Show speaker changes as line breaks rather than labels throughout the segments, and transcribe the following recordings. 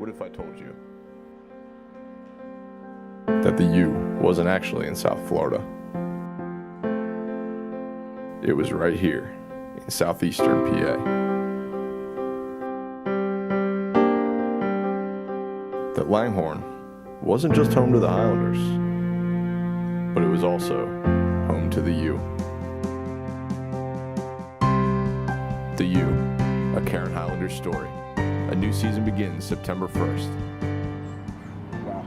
What if I told you that the U wasn't actually in South Florida? It was right here in southeastern PA. That Langhorne wasn't just home to the Highlanders, but it was also home to the U. The U, a Cairn Highlander story. A new season begins September 1st.
Wow.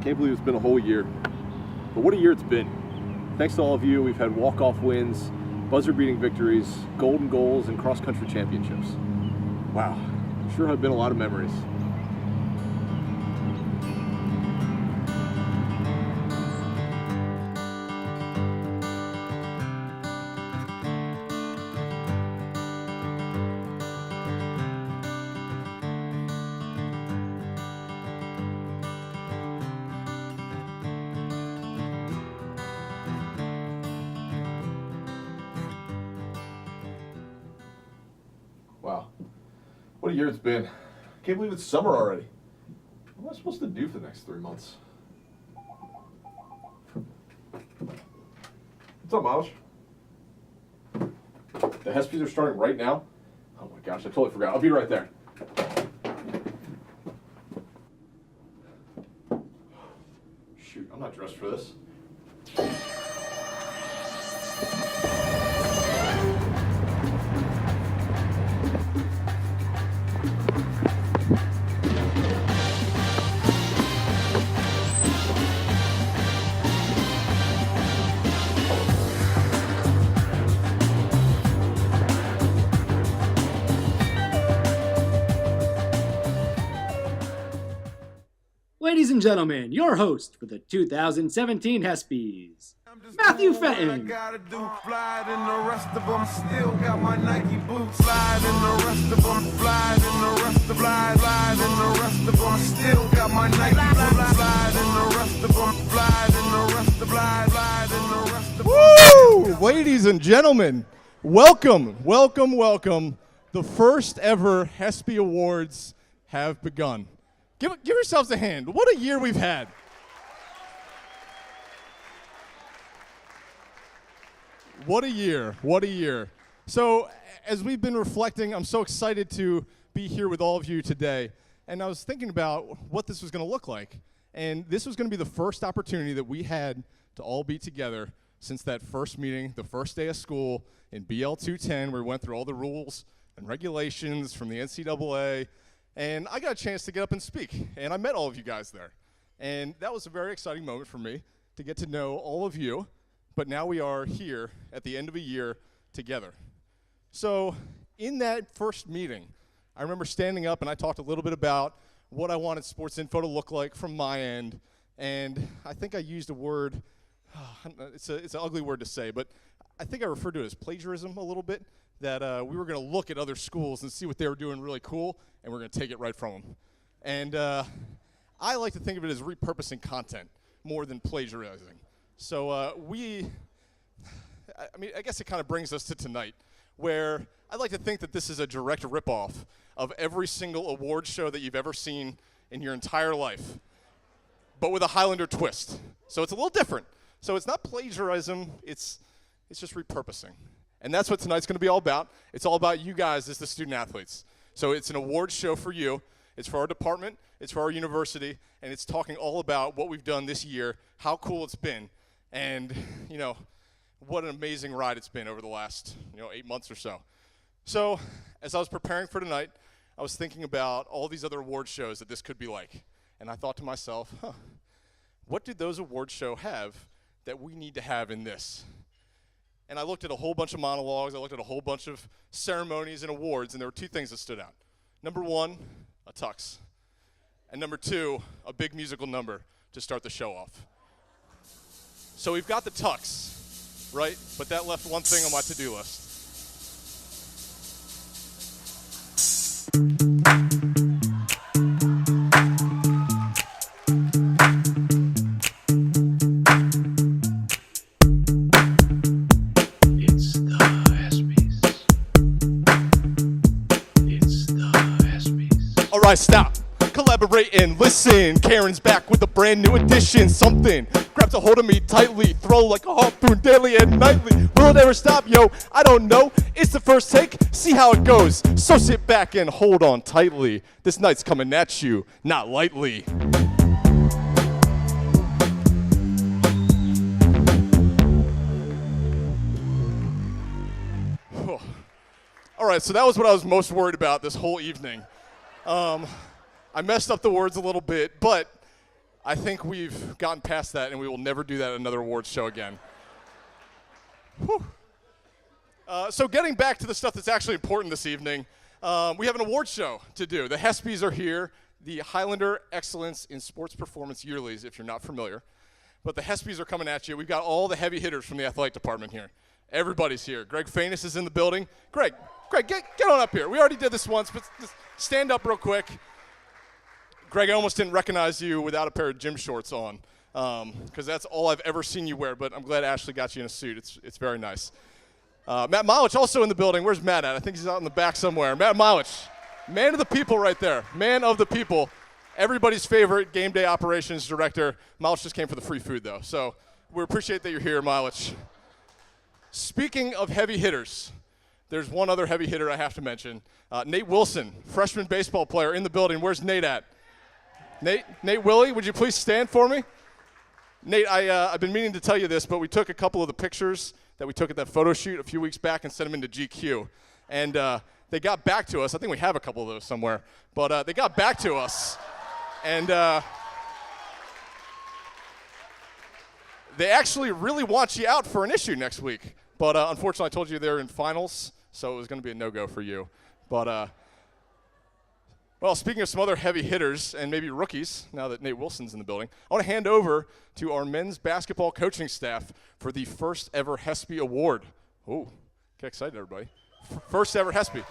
Can't believe it's been a whole year. But what a year it's been. Thanks to all of you, we've had walk-off wins, buzzer-beating victories, golden goals, and cross-country championships. Wow. Sure have been a lot of memories. Wow, what a year it's been. Can't believe it's summer already. What am I supposed to do for the next 3 months? What's up, Miles? The HESPYs are starting right now? Oh my gosh, I totally forgot. I'll be right there. Shoot, I'm not dressed for this.
Ladies and gentlemen, your host for the 2017 HESPYs, Matthew Fenton.
Woo! Ladies and gentlemen, welcome. The first ever HESPY Awards have begun. Give yourselves a hand. What a year we've had. What a year. So as we've been reflecting, I'm so excited to be here with all of you today. And I was thinking about what this was going to look like. And this was going to be the first opportunity that we had to all be together since that first meeting, the first day of school in BL 210, where we went through all the rules and regulations from the NCAA. And I got a chance to get up and speak, and I met all of you guys there. And that was a very exciting moment for me to get to know all of you, but now we are here at the end of a year together. So in that first meeting, I remember standing up and I talked a little bit about what I wanted Sports Info to look like from my end, and I think I used a word, it's an ugly word to say, but I think I referred to it as plagiarism a little bit, that we were going to look at other schools and see what they were doing really cool, and we're going to take it right from them. And I like to think of it as repurposing content more than plagiarizing. So I guess it kind of brings us to tonight, where I'd like to think that this is a direct ripoff of every single award show that you've ever seen in your entire life, but with a Highlander twist. So it's a little different. So it's not plagiarism, it's just repurposing. And that's what tonight's going to be all about. It's all about you guys as the student athletes. So it's an awards show for you. It's for our department. It's for our university. And it's talking all about what we've done this year, how cool it's been, and, what an amazing ride it's been over the last, 8 months or so. So as I was preparing for tonight, I was thinking about all these other award shows that this could be like. And I thought to myself, what do those award shows have that we need to have in this? And I looked at a whole bunch of monologues, I looked at a whole bunch of ceremonies and awards, and there were two things that stood out. Number one, a tux. And number two, a big musical number to start the show off. So we've got the tux, right? But that left one thing on my to-do list. Stop. elaborating. Listen, Cairn's back with a brand new edition. Something grabs a hold of me tightly, throw like a harpoon daily and nightly. Will it ever stop, yo? I don't know. It's the first take, see how it goes. So sit back and hold on tightly. This night's coming at you, not lightly. All right, so that was what I was most worried about this whole evening. I messed up the words a little bit, but I think we've gotten past that, and we will never do that at another awards show again. Whew. So getting back to the stuff that's actually important this evening, we have an awards show to do. The HESPYs are here, the Highlander Excellence in Sports Performance Yearlies, if you're not familiar. But the HESPYs are coming at you. We've got all the heavy hitters from the athletic department here. Everybody's here. Greg Fainus is in the building. Greg, get on up here. We already did this once, but just stand up real quick. Greg, I almost didn't recognize you without a pair of gym shorts on, because that's all I've ever seen you wear, but I'm glad Ashley got you in a suit. It's very nice. Matt Milich also in the building. Where's Matt at? I think he's out in the back somewhere. Matt Milich, man of the people right there. Man of the people. Everybody's favorite game day operations director. Milich just came for the free food, though, so we appreciate that you're here, Milich. Speaking of heavy hitters, there's one other heavy hitter I have to mention. Nate Wilson, freshman baseball player in the building. Where's Nate at? Nate Willie, would you please stand for me? Nate, I've been meaning to tell you this, but we took a couple of the pictures that we took at that photo shoot a few weeks back and sent them into GQ. And they got back to us. I think we have a couple of those somewhere. But they got back to us. And they actually really want you out for an issue next week. But unfortunately, I told you they're in finals, so it was going to be a no-go for you. But, well, speaking of some other heavy hitters and maybe rookies, now that Nate Wilson's in the building, I want to hand over to our men's basketball coaching staff for the first ever HESPY award. Oh, get excited, everybody. First ever HESPY.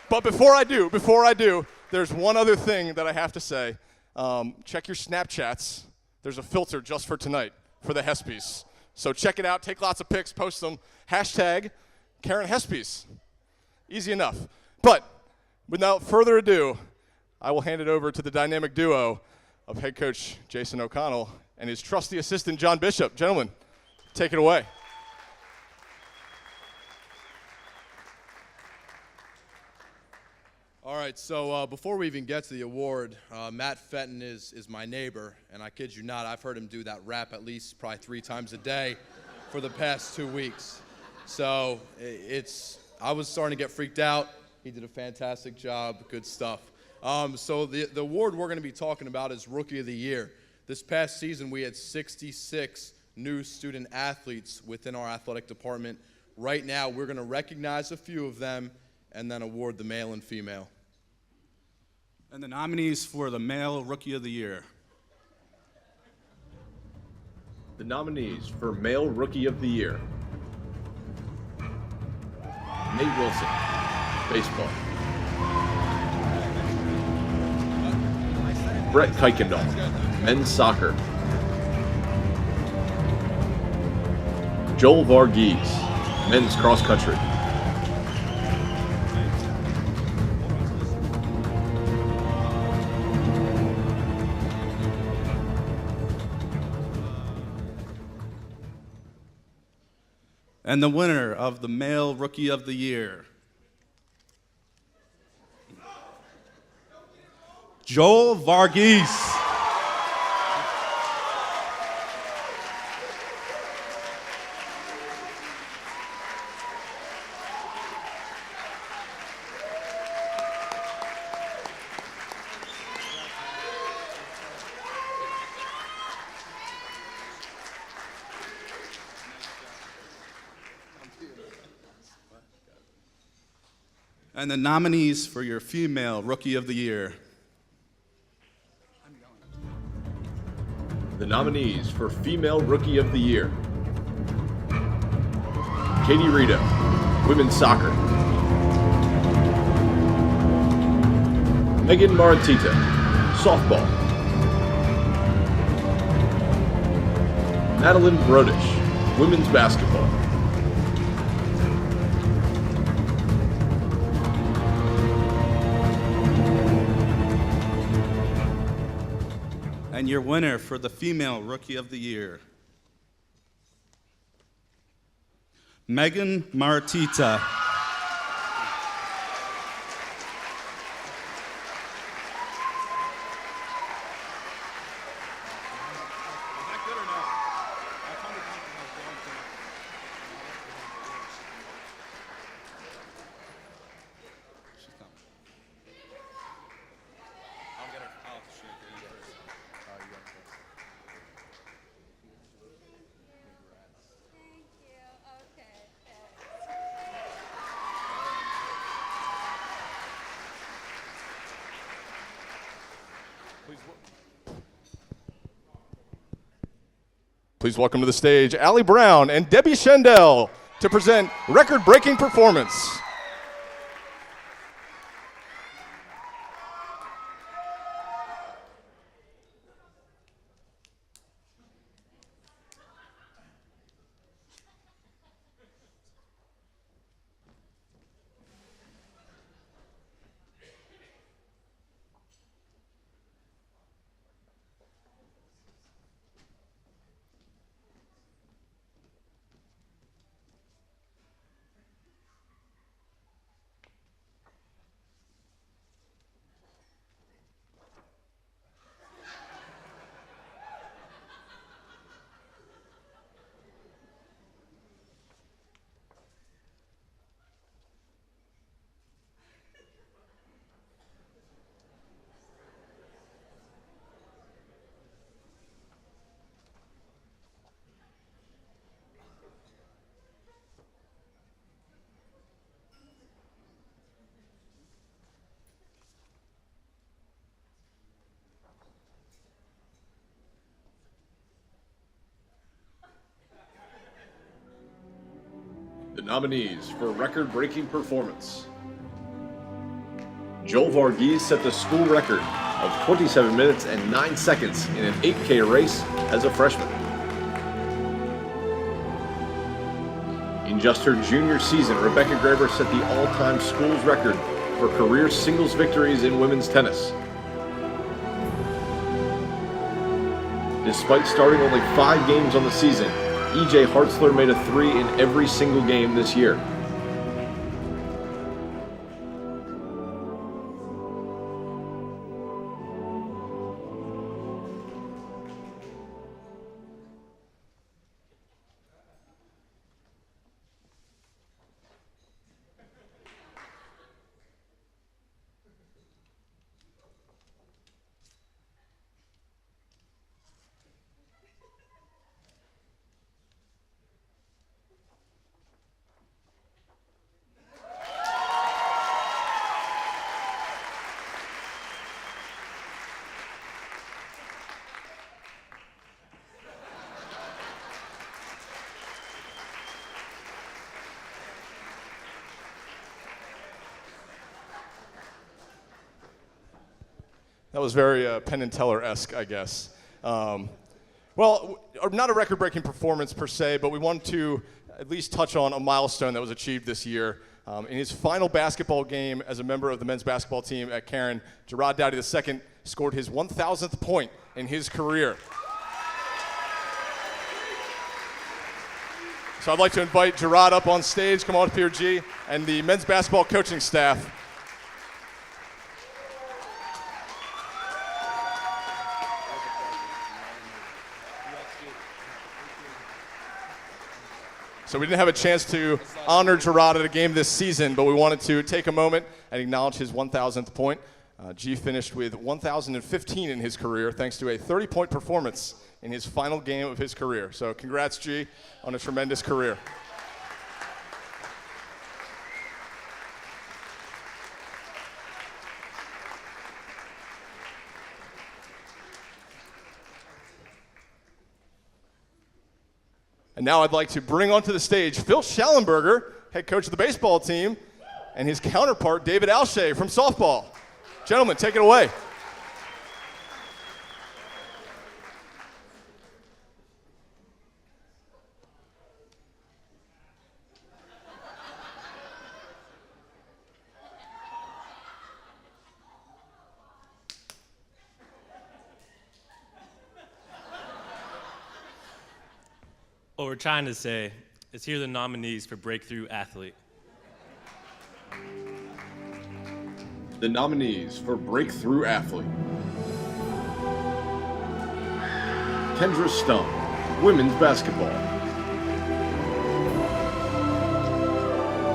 But before I do, there's one other thing that I have to say. Check your Snapchats. There's a filter just for tonight for the HESPYs. So check it out, take lots of pics, post them. Hashtag Cairn HESPYs. Easy enough. But without further ado, I will hand it over to the dynamic duo of head coach Jason O'Connell and his trusty assistant John Bishop. Gentlemen, take it away.
All right, so before we even get to the award, Matt Fenton is my neighbor, and I kid you not, I've heard him do that rap at least probably 3 times a day for the past 2 weeks. So I was starting to get freaked out. He did a fantastic job, good stuff. So the award we're going to be talking about is Rookie of the Year. This past season, we had 66 new student athletes within our athletic department. Right now, we're going to recognize a few of them and then award the male and female.
And the nominees for the Male Rookie of the Year.
The nominees for Male Rookie of the Year: Nate Wilson, baseball. Brett Kuykendall, men's soccer. Joel Varghese, men's cross country.
And the winner of the Male Rookie of the Year, Joel Varghese. And the nominees for your Female Rookie of the Year.
The nominees for Female Rookie of the Year: Katie Rito, women's soccer. Megan Marantita, softball. Madeline Brodish, women's basketball.
And your winner for the Female Rookie of the Year, Megan Martita.
Please welcome to the stage Allie Brown and Debbie Shendell to present record-breaking performance.
The nominees for record-breaking performance. Joel Varghese set the school record of 27 minutes and 9 seconds in an 8K race as a freshman. In just her junior season, Rebecca Graber set the all-time schools record for career singles victories in women's tennis. Despite starting only 5 games on the season, EJ Hartzler made a 3 in every single game this year.
That was very Penn and Teller-esque, I guess. Well, not a record-breaking performance per se, but we wanted to at least touch on a milestone that was achieved this year. In his final basketball game as a member of the men's basketball team at Cairn, Gerard Dowdy II scored his 1,000th point in his career. So I'd like to invite Gerard up on stage, come on up here, G, and the men's basketball coaching staff. So we didn't have a chance to honor Gerard at a game this season, but we wanted to take a moment and acknowledge his 1,000th point. G finished with 1,015 in his career, thanks to a 30-point performance in his final game of his career. So congrats, G, on a tremendous career. And now I'd like to bring onto the stage Phil Schallenberger, head coach of the baseball team, and his counterpart, David Alshea from softball. Gentlemen, take it away.
What we're trying to say is here are the nominees for Breakthrough Athlete.
The nominees for Breakthrough Athlete: Kendra Stump, women's basketball;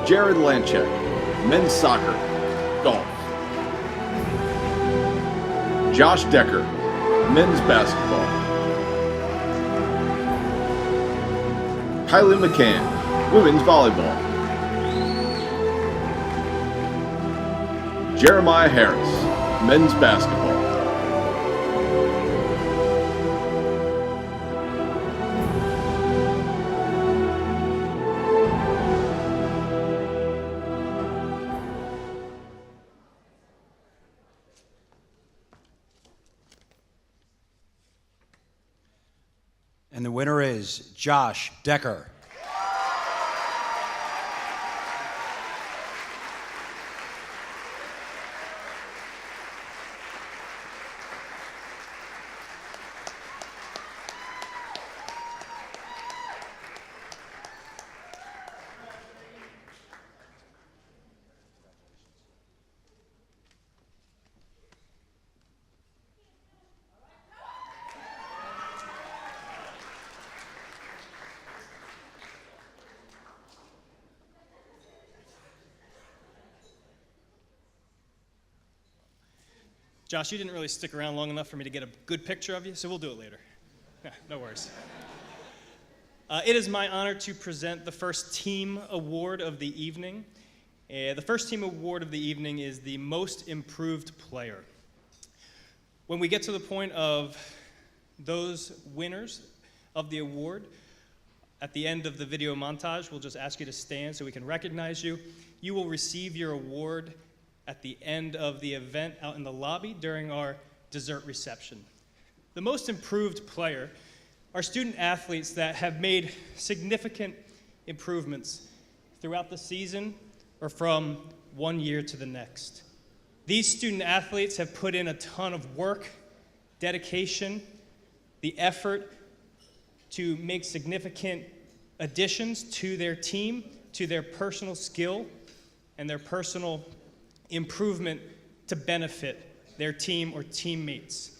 Jared Lanchek, men's soccer, golf; Josh Decker, men's basketball; Kylie McCann, women's volleyball; Jeremiah Harris, men's basketball.
And the winner is Josh Decker.
Josh, you didn't really stick around long enough for me to get a good picture of you, so we'll do it later. Yeah, no worries. It is my honor to present the first team award of the evening. The first team award of the evening is the Most Improved Player. When we get to the point of those winners of the award, at the end of the video montage, we'll just ask you to stand so we can recognize you. You will receive your award at the end of the event out in the lobby during our dessert reception. The most improved player are student athletes that have made significant improvements throughout the season or from one year to the next. These student athletes have put in a ton of work, dedication, the effort to make significant additions to their team, to their personal skill, and their personal improvement to benefit their team or teammates.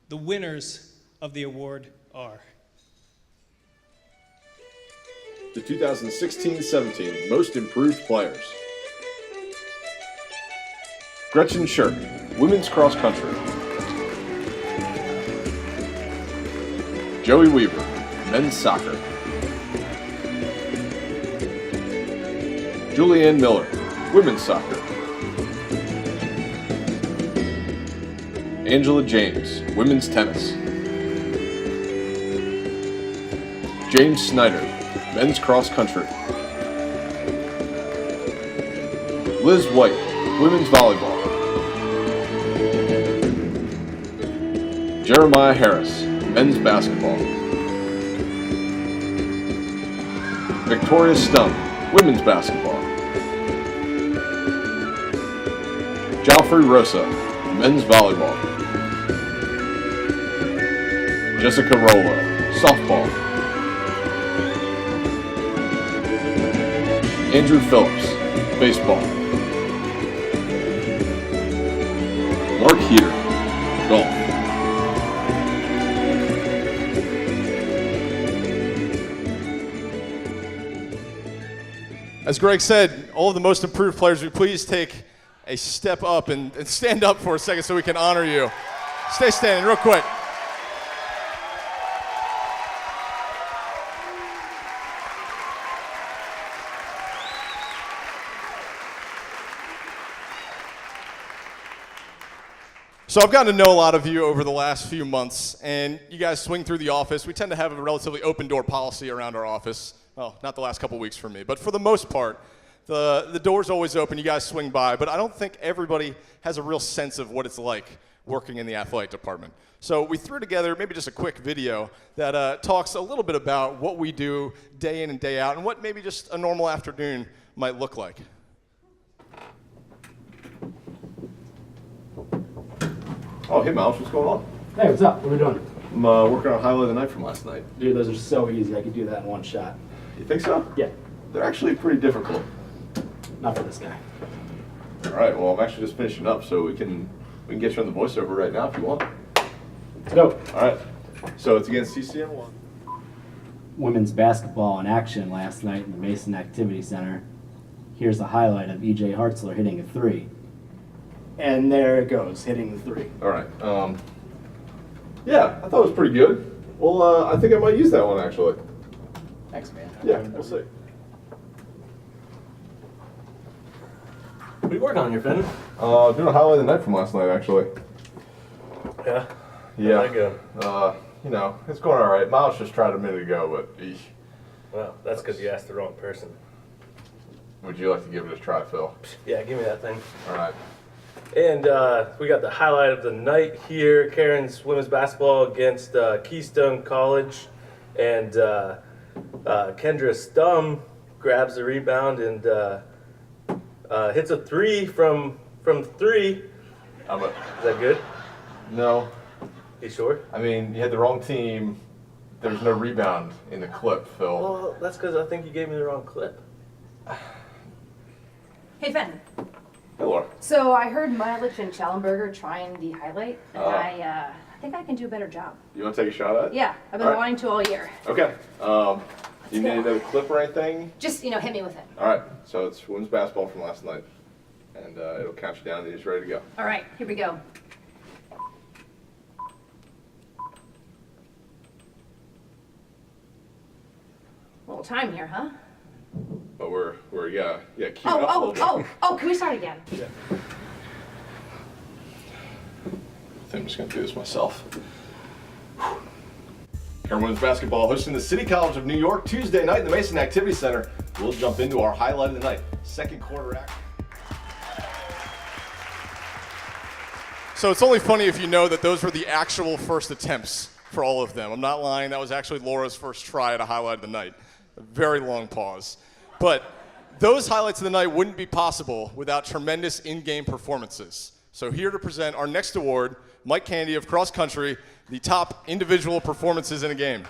The winners of the award are
the 2016-17 Most Improved Players: Gretchen Shirk, women's cross country; Joey Weaver, men's soccer; Julianne Miller, women's soccer; Angela James, women's tennis; James Snyder, men's cross country; Liz White, women's volleyball; Jeremiah Harris, men's basketball; Victoria Stump, women's basketball; Joffrey Rosa, men's volleyball; Jessica Rollo, softball; Andrew Phillips, baseball; Mark Heater, golf.
As Greg said, all of the most improved players, will you please take a step up and stand up for a second so we can honor you. Stay standing real quick. So I've gotten to know a lot of you over the last few months, and you guys swing through the office. We tend to have a relatively open door policy around our office. Well, not the last couple weeks for me, but for the most part, the door's always open. You guys swing by, but I don't think everybody has a real sense of what it's like working in the athletic department. So we threw together maybe just a quick video that talks a little bit about what we do day in and day out and what maybe just a normal afternoon might look like.
Oh, hey, Mouse, what's going on?
Hey, what's up? What are we doing?
I'm working on highlight of the night from last night.
Dude, those are so easy. I could do that in one shot.
You think so?
Yeah,
They're actually pretty difficult.
not for this guy.
All right, well, I'm actually just finishing up, so we can get you on the voiceover right now if you want.
Let's go.
All right, so it's against CCM1.
Women's basketball in action last night in the Mason Activity Center. Here's a highlight of E.J. Hartzler hitting a three. And there it goes, hitting the three.
All right. Yeah, I thought it was pretty good. Well, I think I might use that one, actually.
Thanks, man.
Yeah, we'll see.
What are you working on here, Finn?
Doing a highlight of the night from last night, actually.
Yeah?
Yeah.
How'd that go?
You know, it's going all right. Miles just tried a minute ago, but eesh.
Well, that's because you asked the wrong person.
Would you like to give it a try, Phil?
Yeah, give me that thing.
All right.
And we got the highlight of the night here. Cairn's women's basketball against Keystone College. And Kendra Stum grabs the rebound and hits a three from three. Is that good?
No.
You sure?
I mean, you had the wrong team. There's no rebound in the clip, Phil.
Well, that's because I think you gave me the wrong clip.
Hey, Fenton.
Hey, Laura.
So I heard Milich and Schallenberger trying the highlight, and I think I can do a better job.
You want to take a shot at it?
Yeah, I've been wanting to all year.
Okay. You need another clip or anything?
Just, hit me with it.
All right. So it's women's basketball from last night. And it'll count you down and you're just ready to go.
All right, here we go. A little time here, huh?
But we're queued up a little bit.
Can we start again?
Yeah. I think I'm just going to do this myself. Cairn women's basketball hosting the City College of New York Tuesday night in the Mason Activity Center. We'll jump into our highlight of the night. Second quarter action.
So it's only funny if you know that those were the actual first attempts for all of them. I'm not lying. That was actually Laura's first try at a highlight of the night. A very long pause. But those highlights of the night wouldn't be possible without tremendous in-game performances. So here to present our next award, Mike Candy of Cross Country, the top individual performances in a game.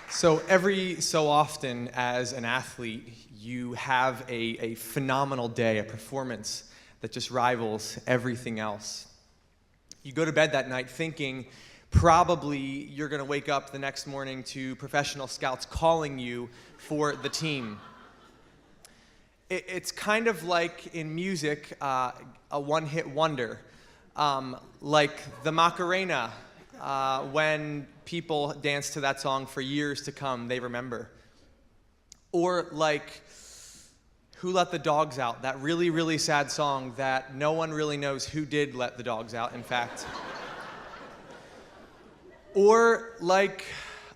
So every so often as an athlete, you have a phenomenal day, a performance that just rivals everything else. You go to bed that night thinking probably you're going to wake up the next morning to professional scouts calling you for the team. It's kind of like in music, a one-hit wonder, like the Macarena. When people dance to that song for years to come, they remember. Or like Who Let the Dogs Out, that really, really sad song that no one really knows who did let the dogs out, in fact. Or like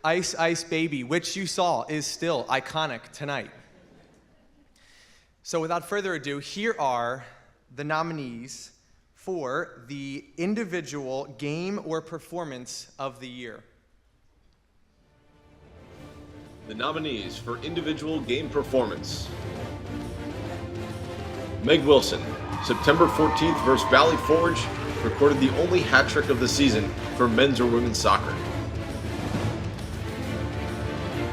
Ice Ice Baby, which you saw is still iconic tonight. So without further ado, here are the nominees for the individual game or performance of the year.
The nominees for individual game performance. Meg Wilson, September 14th versus Valley Forge, recorded the only hat trick of the season for men's or women's soccer.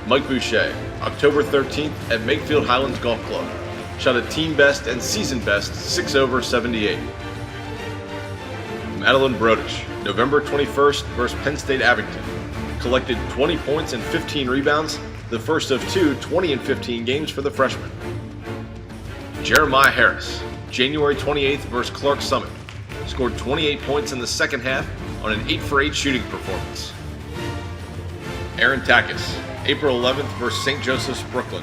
Mike Boucher, October 13th at Makefield Highlands Golf Club, shot a team best and season best 6/78. Madeline Brodish, November 21st versus Penn State Abington, collected 20 points and 15 rebounds, the first of two 20 and 15 games for the freshman. Jeremiah Harris, January 28th versus Clark Summit, scored 28 points in the second half on an 8-for-8 shooting performance. Aaron Takis, April 11th versus St. Joseph's Brooklyn,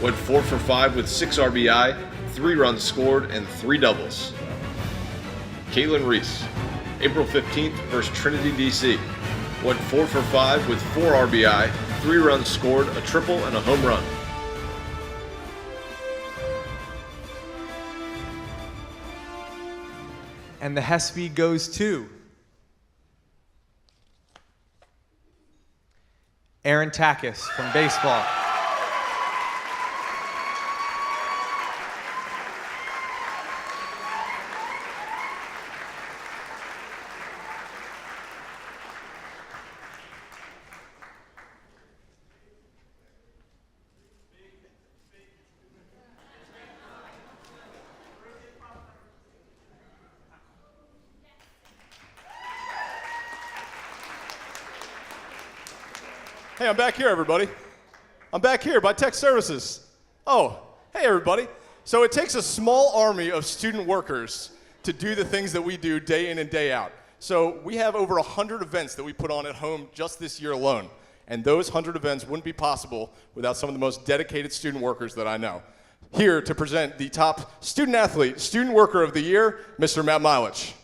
went 4 for 5 with 6 RBI, 3 runs scored, and 3 doubles. Caitlin Reese, April 15th versus Trinity DC, went 4 for 5 with 4 RBI, 3 runs scored, a triple, and a home run.
And the HESPY goes to Aaron Takis from baseball.
Hey, I'm back here, everybody. I'm back here by Tech Services. Oh, hey, everybody. So it takes a small army of student workers to do the things that we do day in and day out. So we have over 100 events that we put on at home just this year alone. And those 100 events wouldn't be possible without some of the most dedicated student workers that I know. Here to present the top student athlete, student worker of the year, Mr. Matt Milich.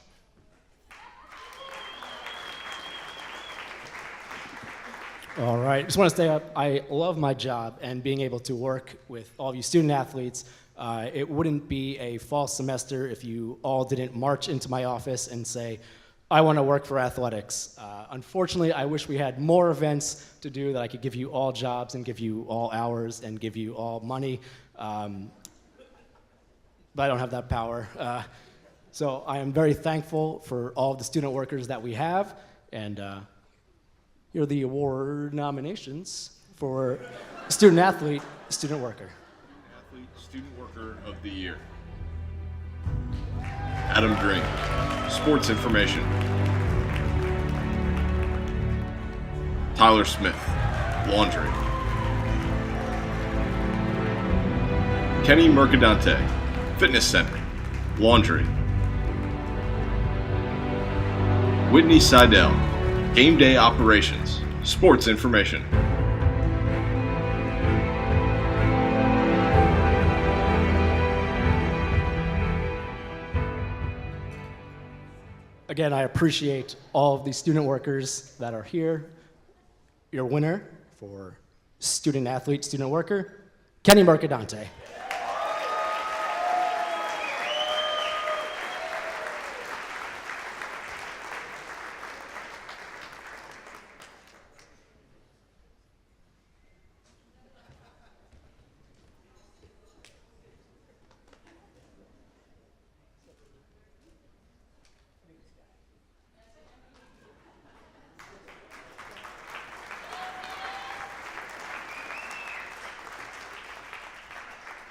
All right, just want to say I love my job and being able to work with all of you student athletes. It wouldn't be a fall semester if you all didn't march into my office and say, I want to work for athletics. Unfortunately, I wish we had more events to do that I could give you all jobs and give you all hours and give you all money. But I don't have that power. So I am very thankful for all of the student workers that we have. And here are the award nominations for student athlete, student worker.
Athlete, student worker of the year. Adam Drink, sports information. Tyler Smith, laundry. Kenny Mercadante, fitness center, laundry. Whitney Seidel, game day operations, sports information.
Again, I appreciate all of the student workers that are here. Your winner for student athlete, student worker, Kenny Mercadante.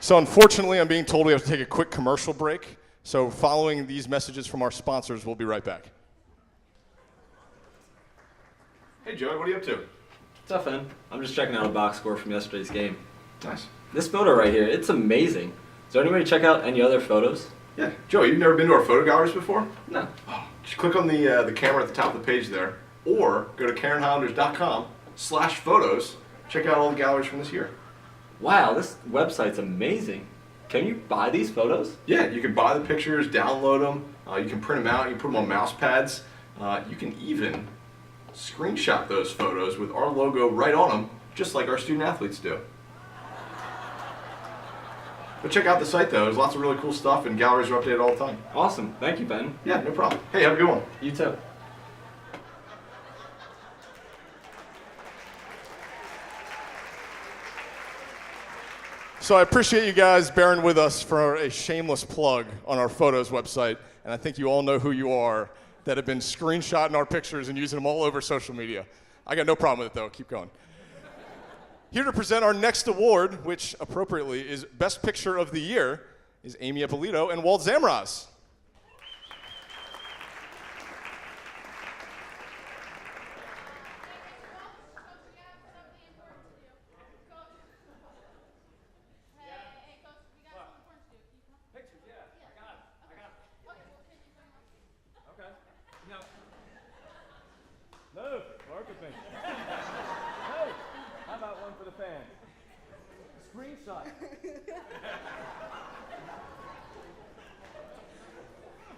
So unfortunately, I'm being told we have to take a quick commercial break. So following these messages from our sponsors, we'll be right back.
Hey Joey, what are you up to?
What's up, man? I'm just checking out a box score from yesterday's game.
Nice.
This photo right here, it's amazing. Is there any way to check out any other photos?
Yeah. Joey, you've never been to our photo galleries before?
No.
Oh, just click on the camera at the top of the page there, or go to CairnHighlanders.com/photos. Check out all the galleries from this year.
Wow, this website's amazing. Can you buy these photos?
Yeah, you can buy the pictures, download them, you can print them out, you can put them on mouse pads. You can even screenshot those photos with our logo right on them, just like our student athletes do. But check out the site though, there's lots of really cool stuff and galleries are updated all the time.
Awesome, thank you, Ben.
Yeah, no problem. Hey, have a good one.
You too.
So I appreciate you guys bearing with us for a shameless plug on our photos website, and I think you all know who you are that have been screenshotting our pictures and using them all over social media. I got no problem with it though, keep going. Here to present our next award, which appropriately is Best Picture of the Year, is Amy Ippolito and Walt Zamraz.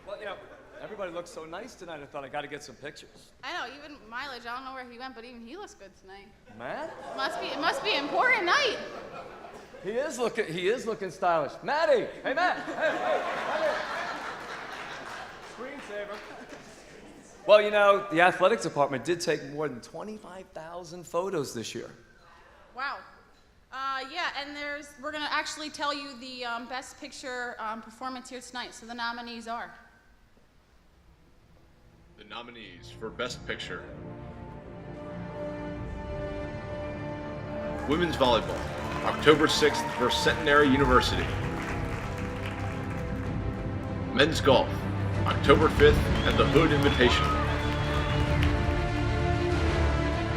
Well, you know, everybody looks so nice tonight. I thought I got to get some pictures.
I know, even Mileage, I don't know where he went, but even he looks good tonight.
Matt?
It must be an important night.
He is looking stylish. Matty! Hey, Matt! Hey, Matty! Screensaver. Well, you know, the athletics department did take more than 25,000 photos this year.
Wow. Yeah, and we're gonna actually tell you the Best Picture performance here tonight. So the nominees are.
The nominees for Best Picture. Women's Volleyball, October 6th versus Centenary University. Men's Golf, October 5th at the Hood Invitational.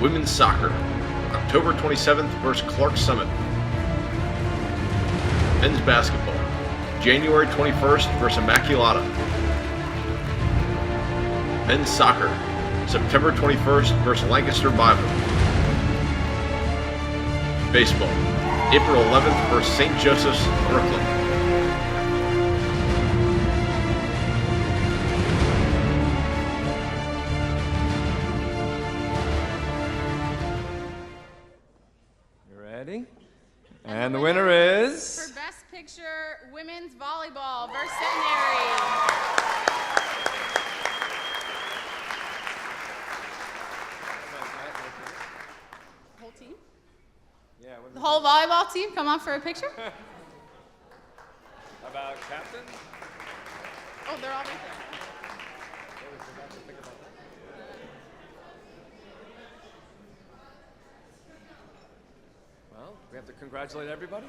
Women's Soccer, October 27th versus Clark Summit. Men's basketball, January 21st versus Immaculata. Men's soccer, September 21st versus Lancaster Bible. Baseball, April 11th versus St. Joseph's, Brooklyn.
You ready? And the winner is...
For Best Picture, Women's Volleyball versus Centenary. Whole team?
Yeah.
The whole volleyball team, come on for a picture.
How about captain?
Oh, they're all right there.
Well, we have to congratulate everybody.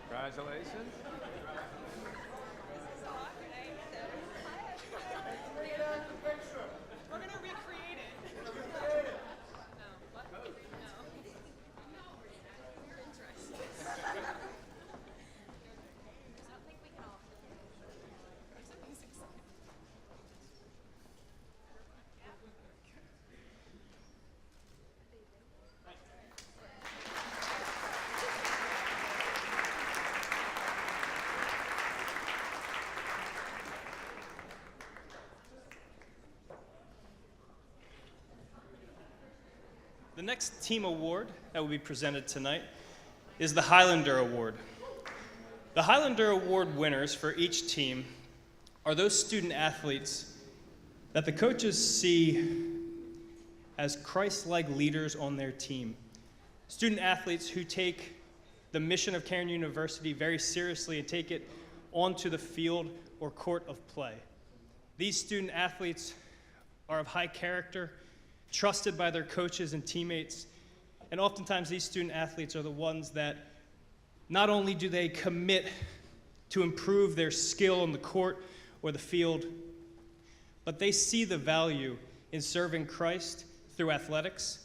Congratulations.
We're going to recreate it.
The next team award that will be presented tonight is the Highlander Award. The Highlander Award winners for each team are those student athletes that the coaches see as Christ-like leaders on their team. Student athletes who take the mission of Cairn University very seriously and take it onto the field or court of play. These student athletes are of high character, trusted by their coaches and teammates, and oftentimes these student athletes are the ones that not only do they commit to improve their skill on the court or the field, but they see the value in serving Christ through athletics,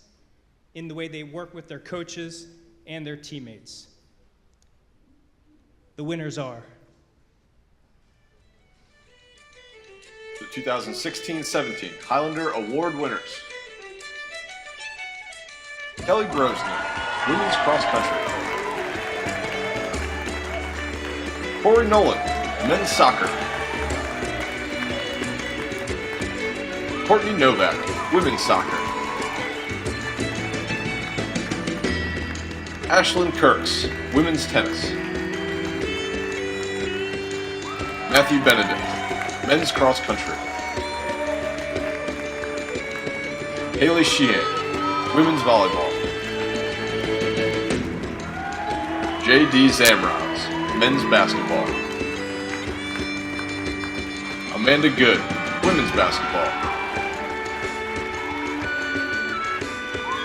in the way they work with their coaches and their teammates. The winners are
The 2016-17 Highlander Award winners. Kelly Brosnan, women's cross country. Corey Nolan, men's soccer. Courtney Novak, women's soccer. Ashlyn Kirks, women's tennis. Matthew Benedict, men's cross country. Haley Sheehan, women's volleyball. J.D. Zamrows, men's basketball. Amanda Good, women's basketball.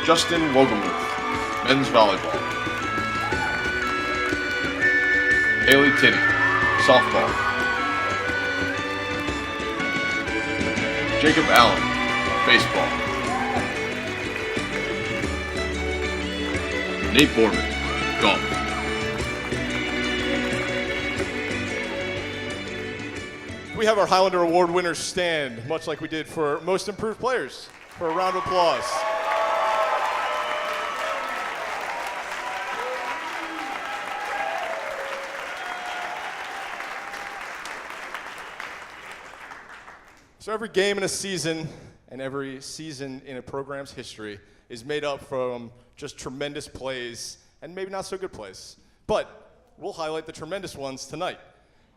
Justin Wogemuth, men's volleyball. Haley Tinney, softball. Jacob Allen, baseball. Nate Borman, golf.
We have our Highlander Award winners stand, much like we did for Most Improved Players, for a round of applause. So every game in a season and every season in a program's history is made up from just tremendous plays and maybe not so good plays. But we'll highlight the tremendous ones tonight.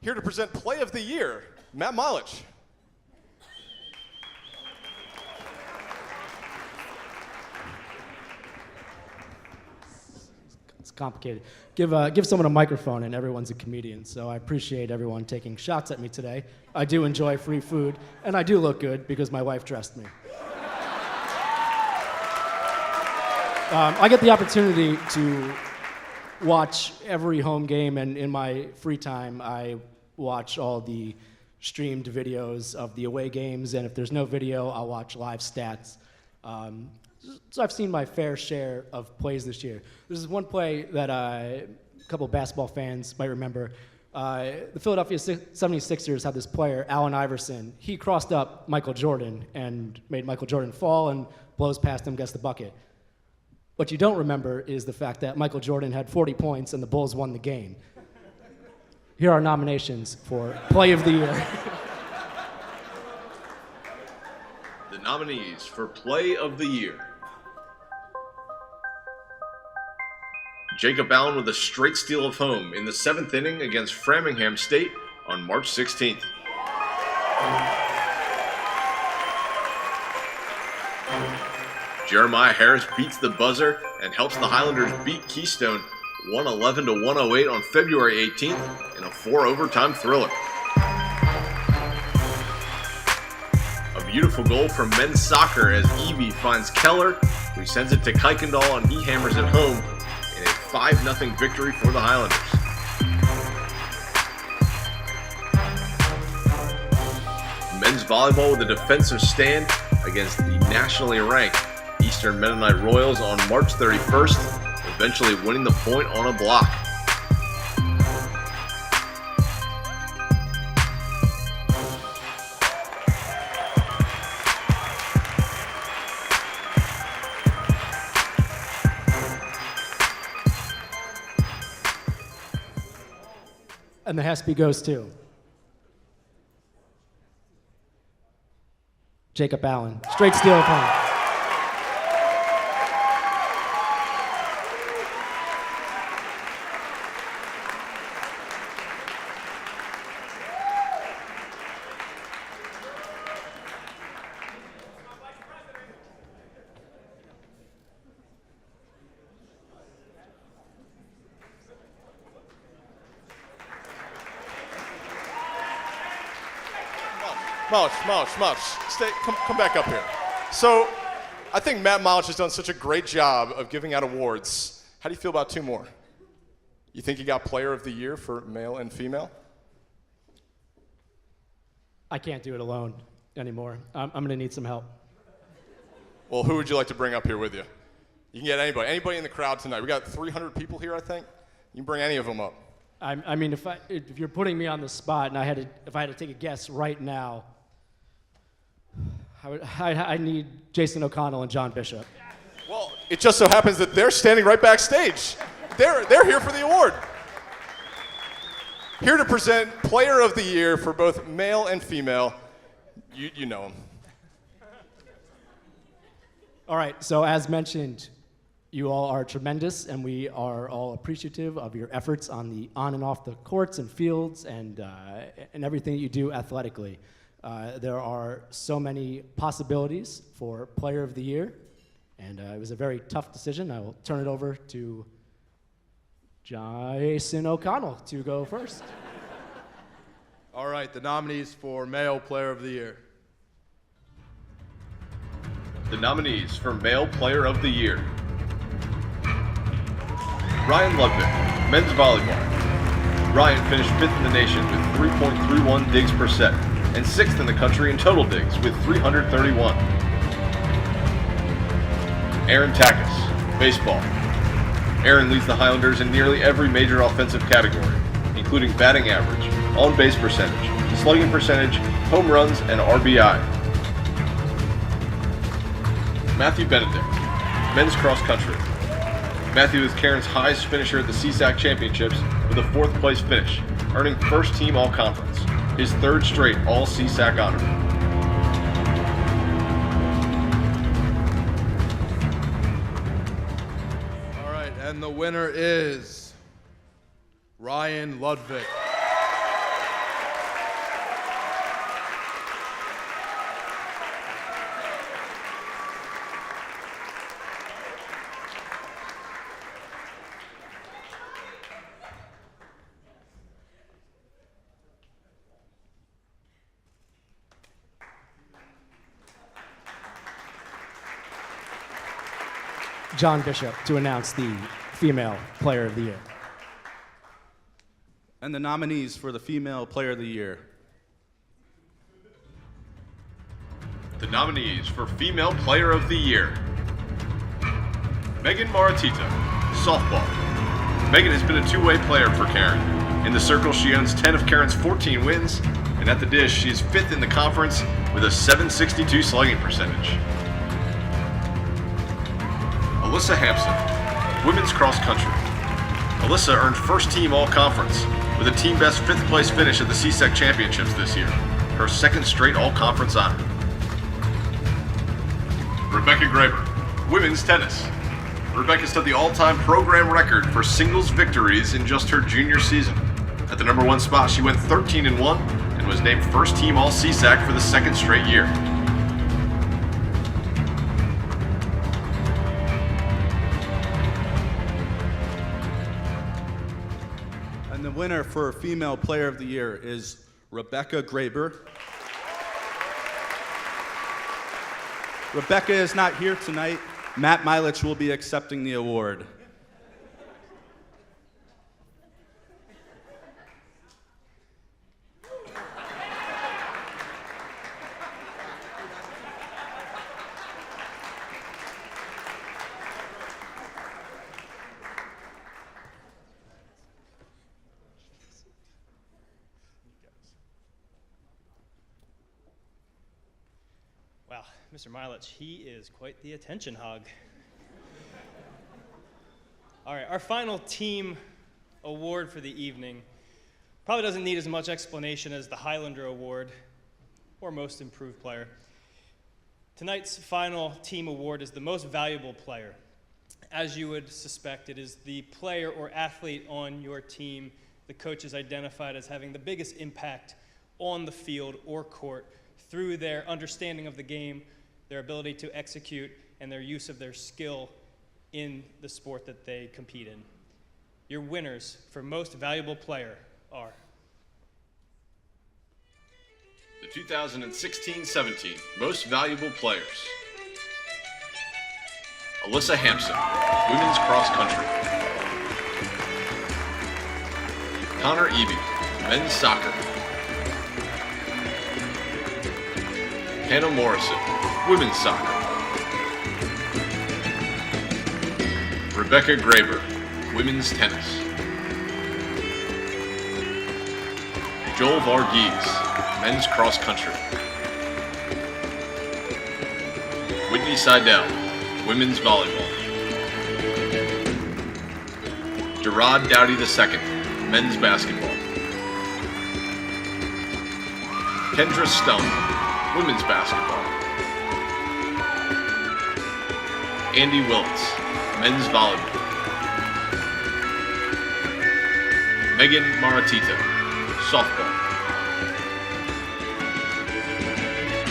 Here to present Play of the Year, Matt Milich.
It's complicated. Give someone a microphone and everyone's a comedian, so I appreciate everyone taking shots at me today. I do enjoy free food, and I do look good because my wife dressed me. I get the opportunity to watch every home game, and in my free time, I watch all the streamed videos of the away games, and if there's no video, I'll watch live stats. So I've seen my fair share of plays this year. There's one play that a couple of basketball fans might remember. The Philadelphia 76ers had this player, Allen Iverson. He crossed up Michael Jordan and made Michael Jordan fall and blows past him, gets the bucket. What you don't remember is the fact that Michael Jordan had 40 points and the Bulls won the game. Here are nominations for Play of the Year.
The nominees for Play of the Year. Jacob Allen with a straight steal of home in the 7th inning against Framingham State on March 16th. Jeremiah Harris beats the buzzer and helps the Highlanders beat Keystone 111 to 108 on February 18th in a 4-overtime thriller. A beautiful goal from men's soccer as Evie finds Keller, who sends it to Kuykendall and he hammers it home in a 5-0 victory for the Highlanders. Men's volleyball with a defensive stand against the nationally ranked Eastern Mennonite Royals on March 31st, eventually winning the point on a block.
And the HESPY goes to Jacob Allen. Straight steal of home.
Molich, come back up here. So, I think Matt Molich has done such a great job of giving out awards. How do you feel about 2 more? You think you got Player of the Year for male and female?
I can't do it alone anymore. I'm going to need some help.
Well, who would you like to bring up here with you? You can get anybody in the crowd tonight. We got 300 people here, I think. You can bring any of them up.
I mean, if you're putting me on the spot and if I had to take a guess right now, I need Jason O'Connell and John Bishop.
Well, it just so happens that they're standing right backstage. They're here for the award. Here to present Player of the Year for both male and female. You know them.
All right, so as mentioned, you all are tremendous, and we are all appreciative of your efforts on and off the courts and fields and everything that you do athletically. There are so many possibilities for Player of the Year, and it was a very tough decision. I will turn it over to Jason O'Connell to go first.
All right, the nominees for Male Player of the Year.
The nominees for Male Player of the Year. Ryan Ludwig, men's volleyball. Ryan finished 5th in the nation with 3.31 digs per set and 6th in the country in total digs with 331. Aaron Takis, baseball. Aaron leads the Highlanders in nearly every major offensive category, including batting average, on-base percentage, slugging percentage, home runs, and RBI. Matthew Benedict, men's cross country. Matthew is Cairn's highest finisher at the CSAC Championships with a 4th place finish, earning first team all-conference, his 3rd straight all-CSAC honor.
All right, and the winner is Ryan Ludwig.
John Bishop to announce the Female Player of the Year.
And the nominees for the Female Player of the Year.
The nominees for Female Player of the Year. Megan Maratita, softball. Megan has been a two-way player for Cairn. In the circle, she owns 10 of Cairn's 14 wins, and at the dish, she is 5th in the conference with a .762 slugging percentage. Alyssa Hampson, women's cross country. Alyssa earned first team all-conference with a team best 5th place finish at the CSEC Championships this year, her 2nd straight all-conference honor. Rebecca Graber, women's tennis. Rebecca set the all-time program record for singles victories in just her junior season. At the number 1 spot, she went 13-1 and was named first team all-CSAC for the 2nd straight year.
And the winner for Female Player of the Year is Rebecca Graber. Rebecca is not here tonight. Matt Milich will be accepting the award.
Wow, Mr. Milich, he is quite the attention hog. All right, our final team award for the evening probably doesn't need as much explanation as the Highlander Award or Most Improved Player. Tonight's final team award is the Most Valuable Player. As you would suspect, it is the player or athlete on your team the coach has identified as having the biggest impact on the field or court through their understanding of the game, their ability to execute, and their use of their skill in the sport that they compete in. Your winners for Most Valuable Player are
The 2016-17 Most Valuable Players. Alyssa Hampson, women's cross country. Connor Eby, men's soccer. Hannah Morrison, women's soccer. Rebecca Graber, women's tennis. Joel Varghese, men's cross country. Whitney Seidel, women's volleyball. Gerard Dowdy II, men's basketball. Kendra Stone, women's basketball. Andy Willits, men's volleyball. Megan Maratita, softball.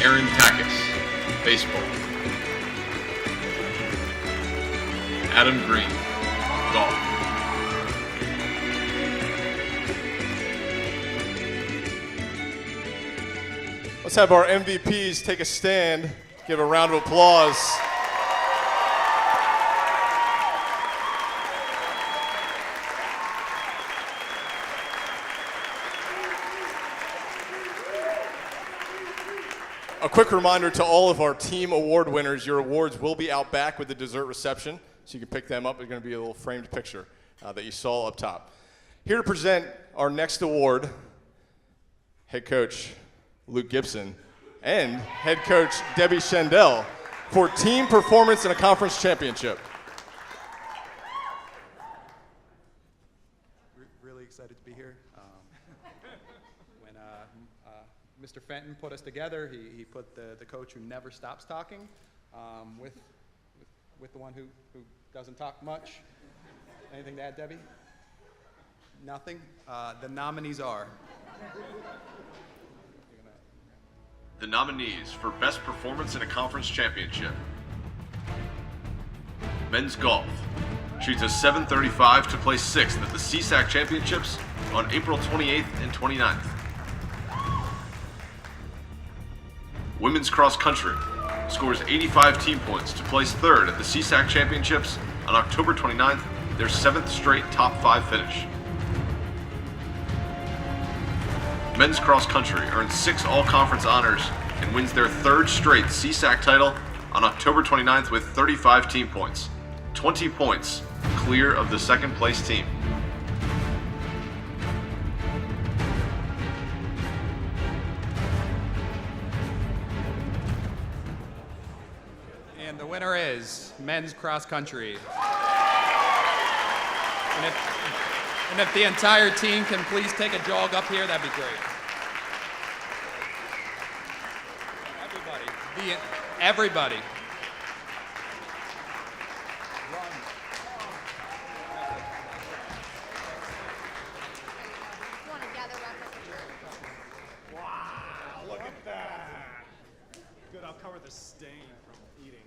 Aaron Takis, baseball. Adam Green, golf.
Let's have our MVPs take a stand, give a round of applause. A quick reminder to all of our team award winners, your awards will be out back with the dessert reception, so you can pick them up. There's going to be a little framed picture that you saw up top. Here to present our next award, head coach Luke Gibson and head coach Debbie Shendell for team performance in a conference championship.
Really excited to be here. When Mr. Fenton put us together, he put the coach who never stops talking with the one who doesn't talk much. Anything to add, Debbie? Nothing? The nominees are.
The nominees for Best Performance in a Conference Championship. Men's golf shoots a .735 to place 6th at the CSAC Championships on April 28th and 29th. Women's cross country scores 85 team points to place 3rd at the CSAC Championships on October 29th, their 7th straight top 5 finish. Men's cross country earned 6 all-conference honors and wins their third straight CSAC title on October 29th with 35 team points, 20 points clear of the second place team.
And the winner is men's cross country. And if the entire team can please take a jog up here, that'd be great. Everybody.
Wow, look at that. Good, I'll cover the stain from eating.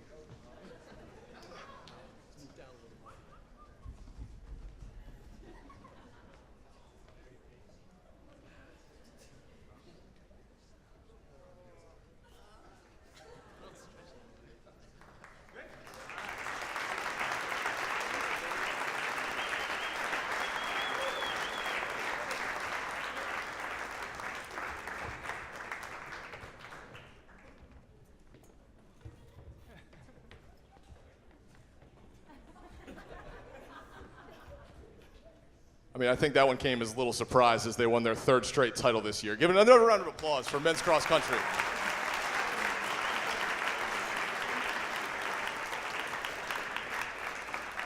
I mean, I think that one came as a little surprise as they won their third straight title this year. Give it another round of applause for men's cross country.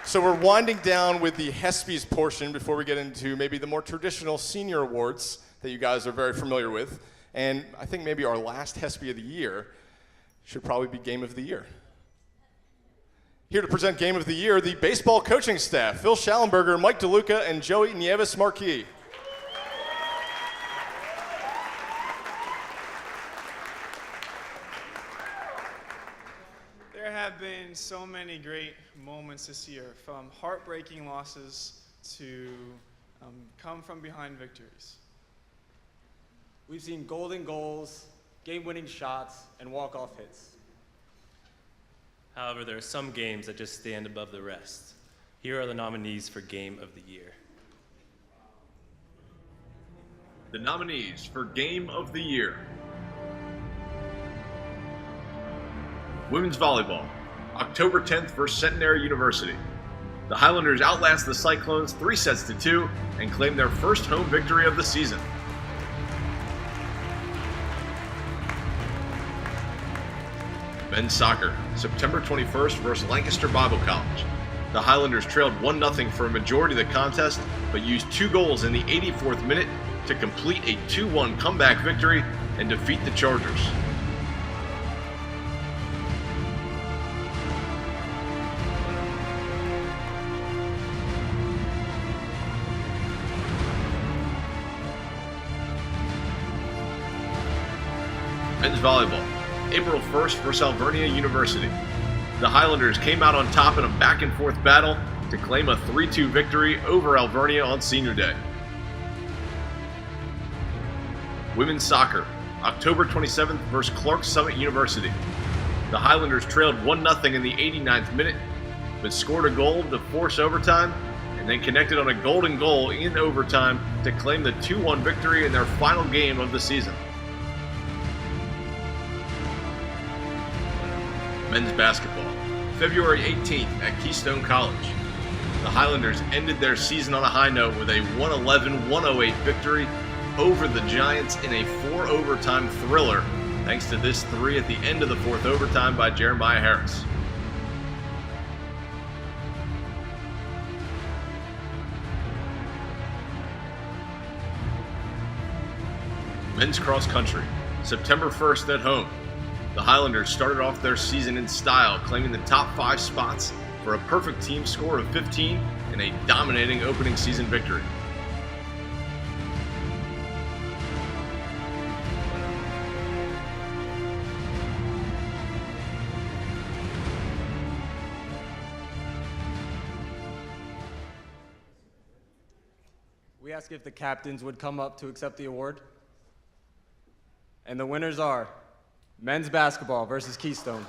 So we're winding down with the HESPY's portion before we get into maybe the more traditional senior awards that you guys are very familiar with. And I think maybe our last HESPY of the year should probably be Game of the Year. Here to present Game of the Year, the baseball coaching staff, Phil Schallenberger, Mike DeLuca, and Joey Nieves Marquis.
There have been so many great moments this year, from heartbreaking losses to come from behind victories.
We've seen golden goals, game-winning shots, and walk-off hits.
However, there are some games that just stand above the rest. Here are the nominees for Game of the Year.
The nominees for Game of the Year. Women's volleyball, October 10th versus Centenary University. The Highlanders outlast the Cyclones 3-2 and claim their first home victory of the season. Men's soccer, September 21st versus Lancaster Bible College. The Highlanders trailed 1-0 for a majority of the contest, but used 2 goals in the 84th minute to complete a 2-1 comeback victory and defeat the Chargers. Men's volleyball, April 1st versus Alvernia University. The Highlanders came out on top in a back-and-forth battle to claim a 3-2 victory over Alvernia on Senior Day. Women's soccer, October 27th versus Clark Summit University. The Highlanders trailed 1-0 in the 89th minute, but scored a goal to force overtime, and then connected on a golden goal in overtime to claim the 2-1 victory in their final game of the season. Men's basketball, February 18th at Keystone College. The Highlanders ended their season on a high note with a 111-108 victory over the Giants in a 4-overtime thriller, thanks to this 3 at the end of the 4th overtime by Jeremiah Harris. Men's cross country, September 1st at home. The Highlanders started off their season in style, claiming the top 5 spots for a perfect team score of 15 and a dominating opening season victory.
We ask if the captains would come up to accept the award. And the winners are men's basketball versus Keystone.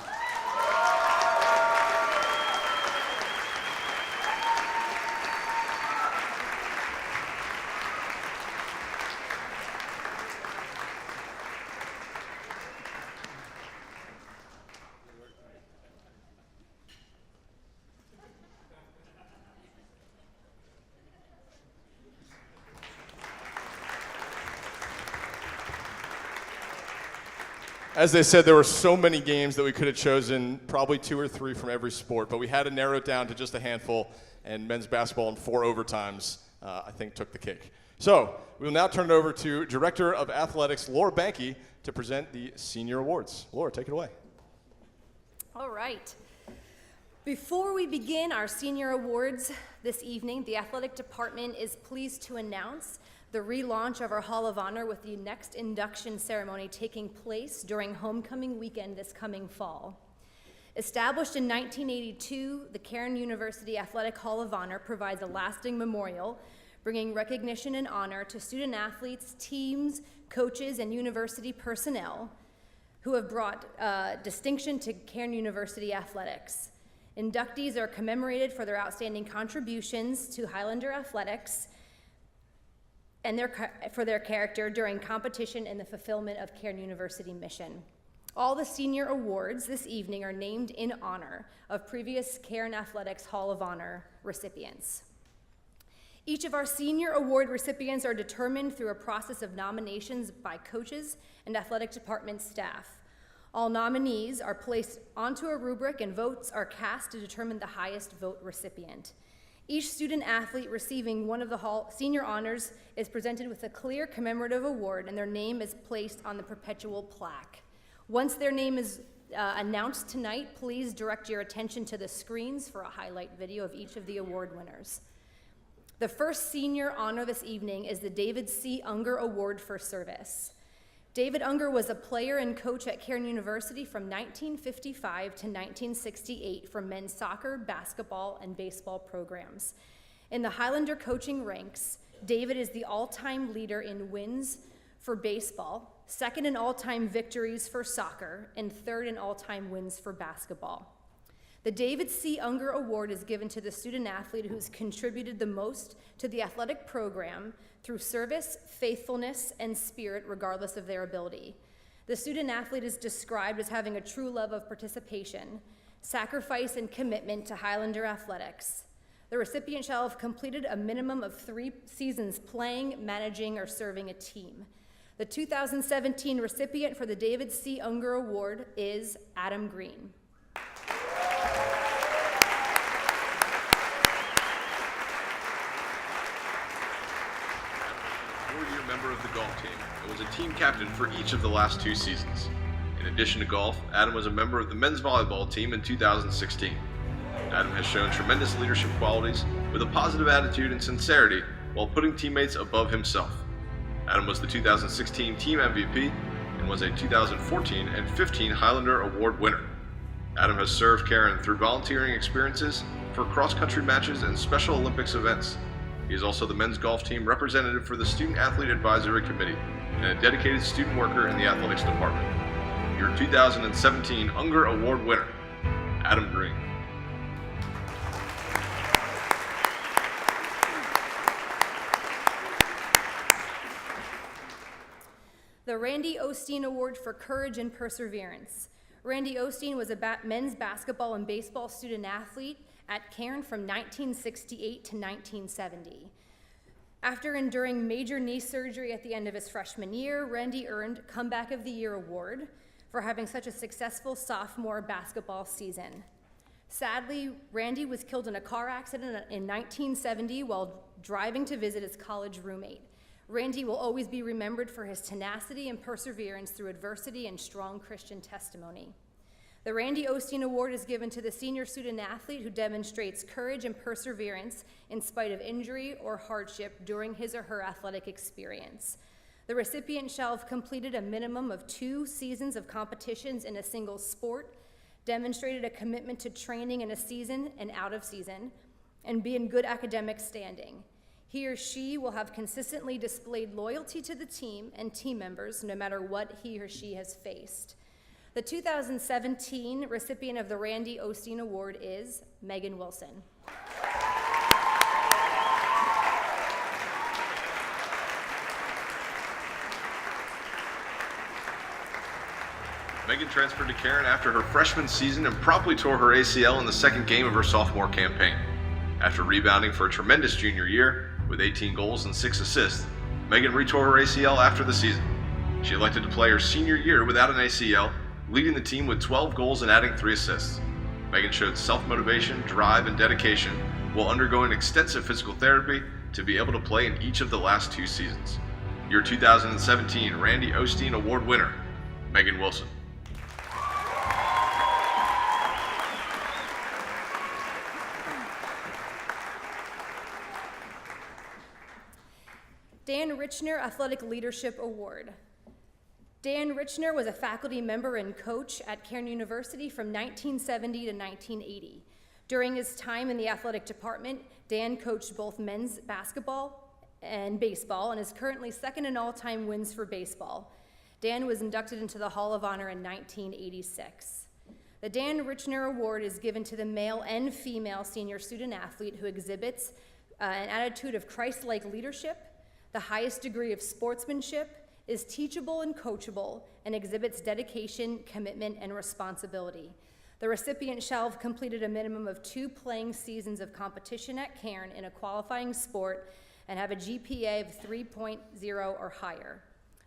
As they said, there were so many games that we could have chosen, probably 2 or 3 from every sport, but we had to narrow it down to just a handful, and men's basketball in 4 overtimes, I think, took the cake. So we will now turn it over to Director of Athletics, Laura Banke, to present the senior awards. Laura, take it away.
All right. Before we begin our senior awards this evening, the athletic department is pleased to announce the relaunch of our Hall of Honor with the next induction ceremony taking place during homecoming weekend this coming fall. Established in 1982, the Cairn University Athletic Hall of Honor provides a lasting memorial, bringing recognition and honor to student athletes, teams, coaches, and university personnel who have brought distinction to Cairn University athletics. Inductees are commemorated for their outstanding contributions to Highlander athletics and for their character during competition and the fulfillment of Cairn University mission. All the senior awards this evening are named in honor of previous Cairn Athletics Hall of Honor recipients. Each of our senior award recipients are determined through a process of nominations by coaches and athletic department staff. All nominees are placed onto a rubric and votes are cast to determine the highest vote recipient. Each student athlete receiving one of the Hall senior honors is presented with a clear commemorative award, and their name is placed on the perpetual plaque. Once their name is announced tonight, please direct your attention to the screens for a highlight video of each of the award winners. The first senior honor this evening is the David C. Unger Award for Service. David Unger was a player and coach at Cairn University from 1955 to 1968 for men's soccer, basketball, and baseball programs. In the Highlander coaching ranks, David is the all-time leader in wins for baseball, second in all-time victories for soccer, and third in all-time wins for basketball. The David C. Unger Award is given to the student athlete who's contributed the most to the athletic program through service, faithfulness, and spirit, regardless of their ability. The student athlete is described as having a true love of participation, sacrifice, and commitment to Highlander athletics. The recipient shall have completed a minimum of 3 seasons playing, managing, or serving a team. The 2017 recipient for the David C. Unger Award is Adam Green.
4-year member of the golf team and was a team captain for each of the last 2 seasons. In addition to golf, Adam was a member of the men's volleyball team in 2016. Adam has shown tremendous leadership qualities with a positive attitude and sincerity while putting teammates above himself. Adam was the 2016 team MVP and was a 2014 and 15 Highlander Award winner. Adam has served Cairn through volunteering experiences for cross-country matches and Special Olympics events. He is also the men's golf team representative for the Student Athlete Advisory Committee and a dedicated student worker in the athletics department. Your 2017 Unger Award winner, Adam Green.
The Randy Osteen Award for Courage and Perseverance. Randy Osteen was a men's basketball and baseball student athlete at Cairn from 1968 to 1970. After enduring major knee surgery at the end of his freshman year, Randy earned Comeback of the Year Award for having such a successful sophomore basketball season. Sadly, Randy was killed in a car accident in 1970 while driving to visit his college roommate. Randy will always be remembered for his tenacity and perseverance through adversity and strong Christian testimony. The Randy Osteen Award is given to the senior student athlete who demonstrates courage and perseverance in spite of injury or hardship during his or her athletic experience. The recipient shall have completed a minimum of 2 seasons of competitions in a single sport, demonstrated a commitment to training in a season and out of season, and be in good academic standing. He or she will have consistently displayed loyalty to the team and team members no matter what he or she has faced. The 2017 recipient of the Randy Osteen Award is Megan Wilson.
Megan transferred to Cairn after her freshman season and promptly tore her ACL in the second game of her sophomore campaign. After rebounding for a tremendous junior year with 18 goals and 6 assists, Megan retore her ACL after the season. She elected to play her senior year without an ACL, leading the team with 12 goals and adding 3 assists. Megan showed self-motivation, drive, and dedication while undergoing extensive physical therapy to be able to play in each of the last 2 seasons. Your 2017 Randy Osteen Award winner, Megan Wilson.
Dan Richner Athletic Leadership Award. Dan Richner was a faculty member and coach at Cairn University from 1970 to 1980. During his time in the athletic department, Dan coached both men's basketball and baseball and is currently second in all-time wins for baseball. Dan was inducted into the Hall of Honor in 1986. The Dan Richner Award is given to the male and female senior student athlete who exhibits an attitude of Christ-like leadership, the highest degree of sportsmanship, is teachable and coachable, and exhibits dedication, commitment, and responsibility. The recipient shall have completed a minimum of 2 playing seasons of competition at Cairn in a qualifying sport and have a GPA of 3.0 or higher.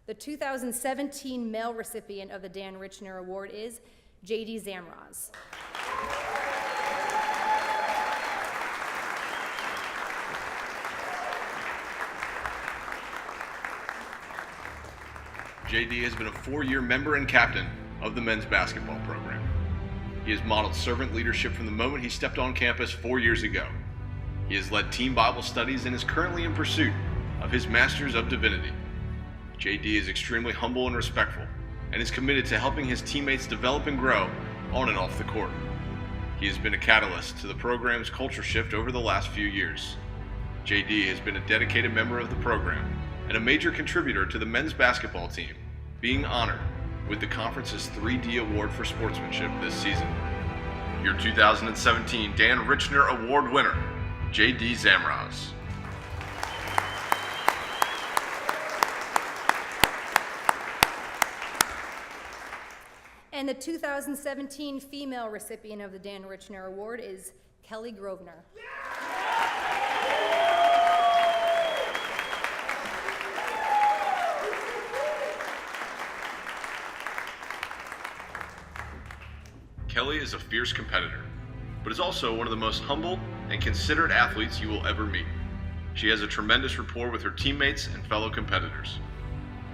The 2017 male recipient of the Dan Richner Award is J.D. Zamraz.
JD has been a 4-year member and captain of the men's basketball program. He has modeled servant leadership from the moment he stepped on campus 4 years ago. He has led team Bible studies and is currently in pursuit of his Master's of Divinity. JD is extremely humble and respectful and is committed to helping his teammates develop and grow on and off the court. He has been a catalyst to the program's culture shift over the last few years. JD has been a dedicated member of the program and a major contributor to the men's basketball team, being honored with the conference's 3D Award for Sportsmanship this season. Your 2017 Dan Richner Award winner, J.D. Zamraz.
And the 2017 female recipient of the Dan Richner Award is Kelly Grosvenor.
Kelly is a fierce competitor, but is also one of the most humble and considerate athletes you will ever meet. She has a tremendous rapport with her teammates and fellow competitors.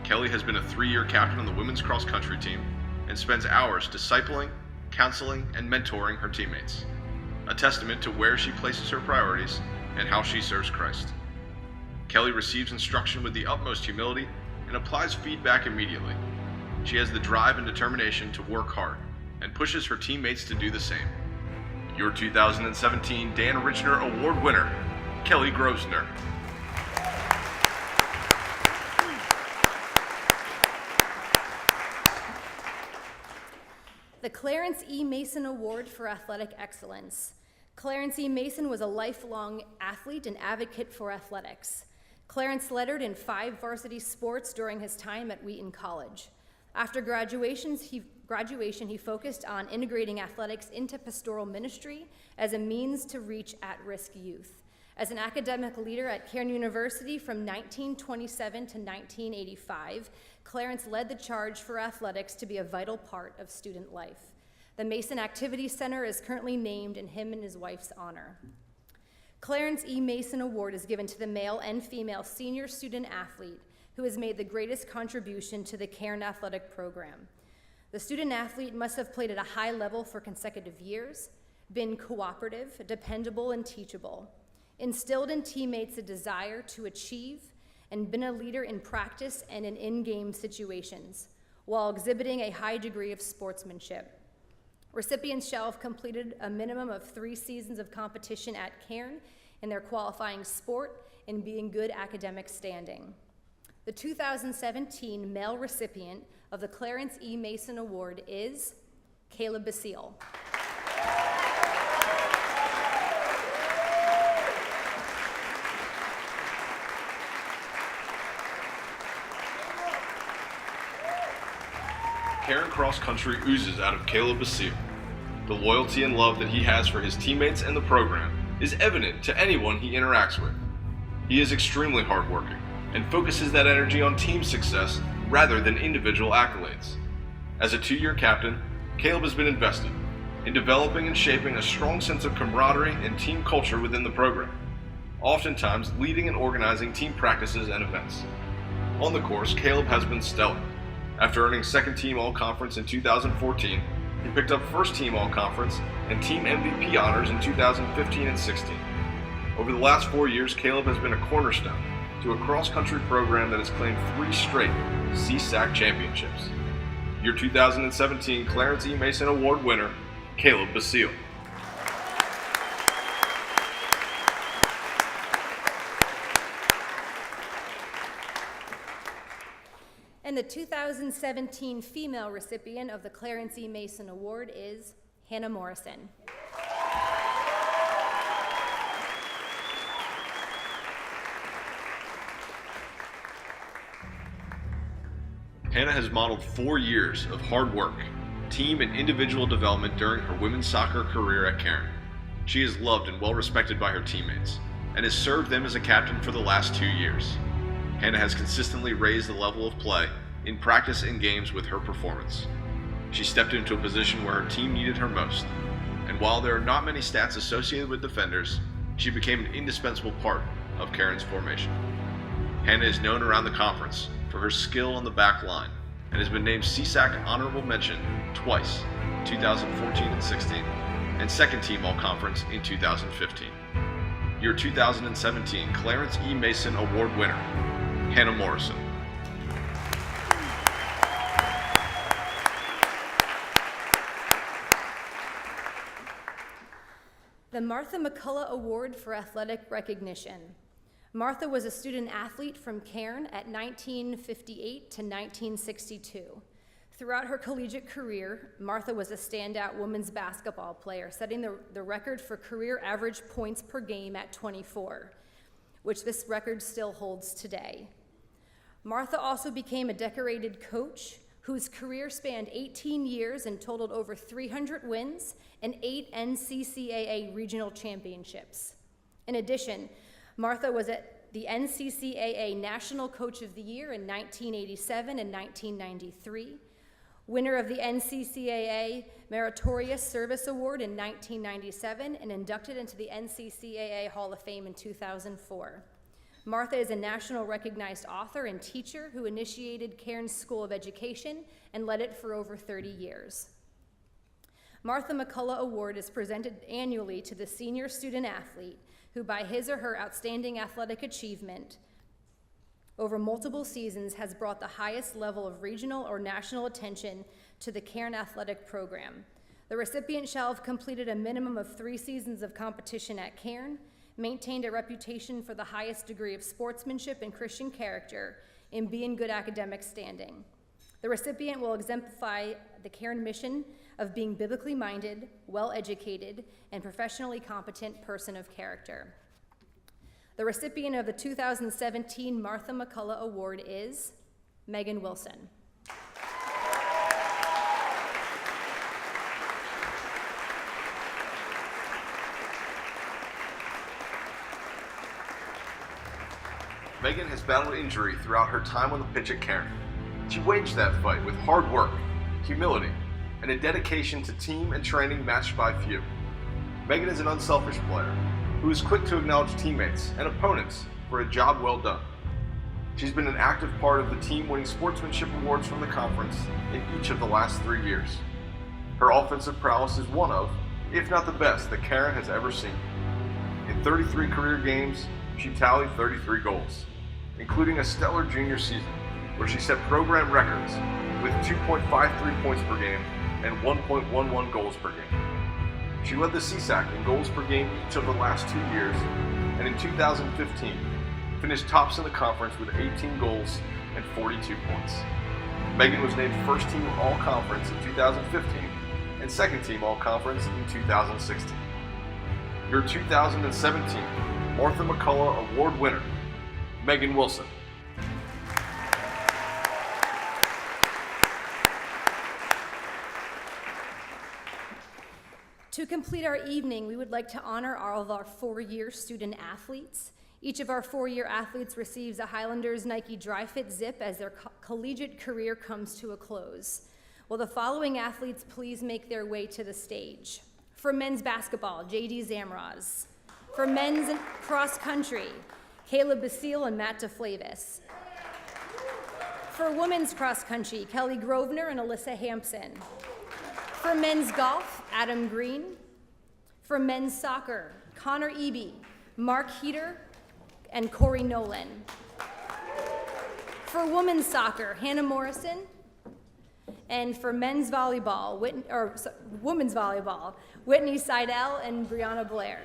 Kelly has been a 3-year captain on the women's cross-country team and spends hours discipling, counseling, and mentoring her teammates, a testament to where she places her priorities and how she serves Christ. Kelly receives instruction with the utmost humility and applies feedback immediately. She has the drive and determination to work hard and pushes her teammates to do the same. Your 2017 Dan Richner Award winner, Kelly Grosvenor.
The Clarence E. Mason Award for Athletic Excellence. Clarence E. Mason was a lifelong athlete and advocate for athletics. Clarence lettered in 5 varsity sports during his time at Wheaton College. After graduation, he focused on integrating athletics into pastoral ministry as a means to reach at-risk youth. As an academic leader at Cairn University from 1927 to 1985, Clarence led the charge for athletics to be a vital part of student life. The Mason Activity Center is currently named in him and his wife's honor. Clarence E. Mason Award is given to the male and female senior student athlete who has made the greatest contribution to the Cairn athletic program. The student athlete must have played at a high level for consecutive years, been cooperative, dependable, and teachable, instilled in teammates a desire to achieve, and been a leader in practice and in in-game situations, while exhibiting a high degree of sportsmanship. Recipients shall have completed a minimum of 3 seasons of competition at Cairn in their qualifying sport and be in good academic standing. The 2017 male recipient of the Clarence E. Mason Award is Caleb Basile.
Cairn Cross Country oozes out of Caleb Basile. The loyalty and love that he has for his teammates and the program is evident to anyone he interacts with. He is extremely hardworking and focuses that energy on team success rather than individual accolades. As a 2-year captain, Caleb has been invested in developing and shaping a strong sense of camaraderie and team culture within the program, oftentimes leading and organizing team practices and events. On the course, Caleb has been stellar. After earning second team All-Conference in 2014, he picked up first team All-Conference and team MVP honors in 2015 and 16. Over the last 4 years, Caleb has been a cornerstone to a cross-country program that has claimed 3 straight CSAC championships. Your 2017 Clarence E. Mason Award winner, Caleb Basile.
And the 2017 female recipient of the Clarence E. Mason Award is Hannah Morrison.
Hannah has modeled 4 years of hard work, team and individual development during her women's soccer career at Cairn. She is loved and well respected by her teammates, and has served them as a captain for the last 2 years. Hannah has consistently raised the level of play in practice and games with her performance. She stepped into a position where her team needed her most, and while there are not many stats associated with defenders, she became an indispensable part of Cairn's formation. Hannah is known around the conference for her skill on the back line and has been named CSAC Honorable Mention twice, 2014 and 16, and second team All-Conference in 2015. Your 2017 Clarence E. Mason Award winner, Hannah Morrison.
The Martha McCullough Award for Athletic Recognition. Martha was a student athlete from Cairn at 1958 to 1962. Throughout her collegiate career, Martha was a standout women's basketball player, setting the record for career average points per game at 24, which this record still holds today. Martha also became a decorated coach whose career spanned 18 years and totaled over 300 wins and 8 NCCAA regional championships. In addition, Martha was at the NCCAA National Coach of the Year in 1987 and 1993, winner of the NCCAA Meritorious Service Award in 1997, and inducted into the NCCAA Hall of Fame in 2004. Martha is a national recognized author and teacher who initiated Cairn's School of Education and led it for over 30 years. Martha McCullough Award is presented annually to the senior student athlete who, by his or her outstanding athletic achievement over multiple seasons, has brought the highest level of regional or national attention to the Cairn athletic program. The recipient shall have completed a minimum of 3 seasons of competition at Cairn, maintained a reputation for the highest degree of sportsmanship and Christian character, and be in good academic standing. The recipient will exemplify the Cairn mission of being biblically minded, well-educated, and professionally competent person of character. The recipient of the 2017 Martha McCullough Award is Megan Wilson.
Megan has battled injury throughout her time on the pitch at Cairn. She waged that fight with hard work, humility, and a dedication to team and training matched by few. Megan is an unselfish player who is quick to acknowledge teammates and opponents for a job well done. She's been an active part of the team winning sportsmanship awards from the conference in each of the last 3 years. Her offensive prowess is one of, if not the best, that Cairn has ever seen. In 33 career games, she tallied 33 goals, including a stellar junior season where she set program records with 2.53 points per game and 1.11 goals per game. She led the CSAC in goals per game each of the last 2 years, and in 2015, finished tops in the conference with 18 goals and 42 points. Megan was named first team All-Conference in 2015 and second team All-Conference in 2016. Your 2017 Martha McCullough Award winner, Megan Wilson.
To complete our evening, we would like to honor all of our 4-year student athletes. Each of our four-year athletes receives a Highlanders Nike Dri-Fit Zip as their collegiate career comes to a close. Will the following athletes please make their way to the stage? For men's basketball, J.D. Zamraz. For men's cross country, Caleb Basile and Matt DeFlavis. For women's cross country, Kelly Grosvenor and Alyssa Hampson. For men's golf, Adam Green. For men's soccer, Connor Eby, Mark Heater, and Corey Nolan. For women's soccer, Hannah Morrison. And for men's volleyball, women's volleyball, Whitney Seidel and Brianna Blair.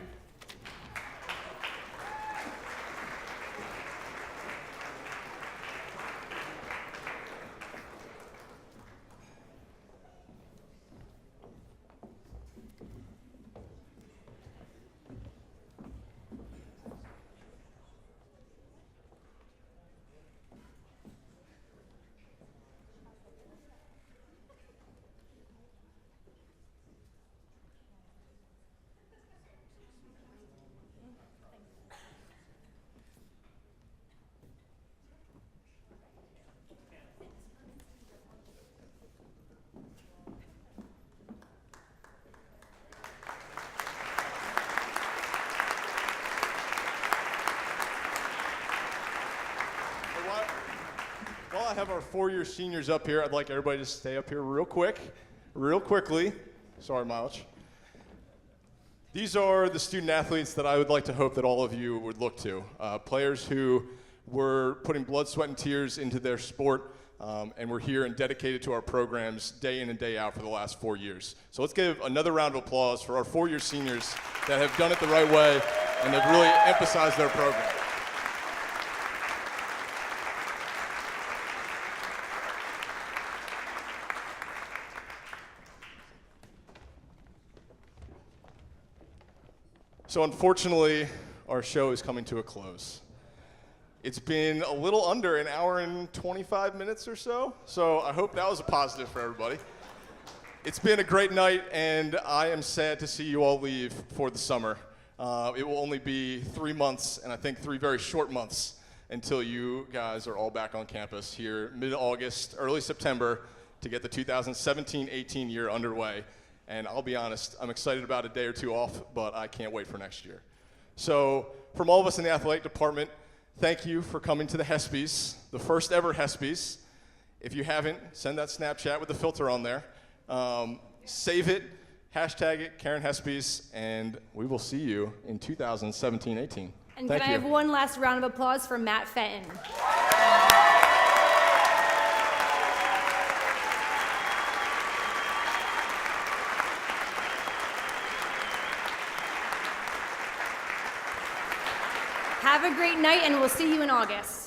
While I have our four-year seniors up here, I'd like everybody to stay up here real quickly. Sorry, Miles. These are the student athletes that I would like to hope that all of you would look to. Players who were putting blood, sweat, and tears into their sport, and were here and dedicated to our programs day in and day out for the last 4 years. So let's give another round of applause for our four-year seniors that have done it the right way and have really emphasized their program. So unfortunately, our show is coming to a close. It's been a little under an hour and 25 minutes or so I hope that was a positive for everybody. It's been a great night, and I am sad to see you all leave for the summer. It will only be 3 months, and I think 3 very short months, until you guys are all back on campus here mid-August, early September, to get the 2017-18 year underway. And I'll be honest, I'm excited about a day or two off, but I can't wait for next year. So from all of us in the athletic department, thank you for coming to the HESPYs, the first ever HESPYs. If you haven't, send that Snapchat with the filter on there. Save it, hashtag it, Cairn HESPYs, and we will see you in 2017-18.
And
Thank
can I
you.
have one last round of applause for Matt Fenton? Have a great night, and we'll see you in August.